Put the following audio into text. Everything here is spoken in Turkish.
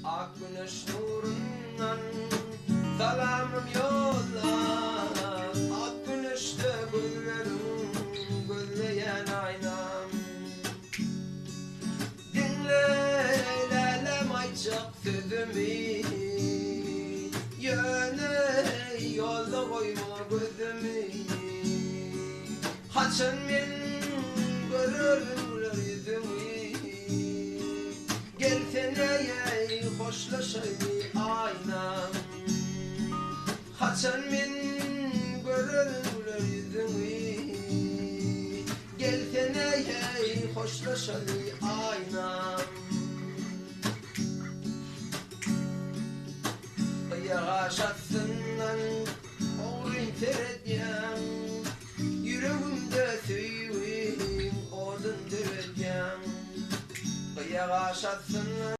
ak güneş nurundan salamım yolla. Ak güneşte güllerim gülleyen aynam. Dinle lelem ayçak sözümü, yöne yolda koyma gözümü. Haçan men görürler yüzümü, gelsene ey hoşlaşayım aynam. Haçan men görürler yüzümü, gelsene ey hoşlaşayım aynam. Yağış atsından oğlum seyredeceğim, yüreğimde söyleyin odun döveceğim. Yağış atsından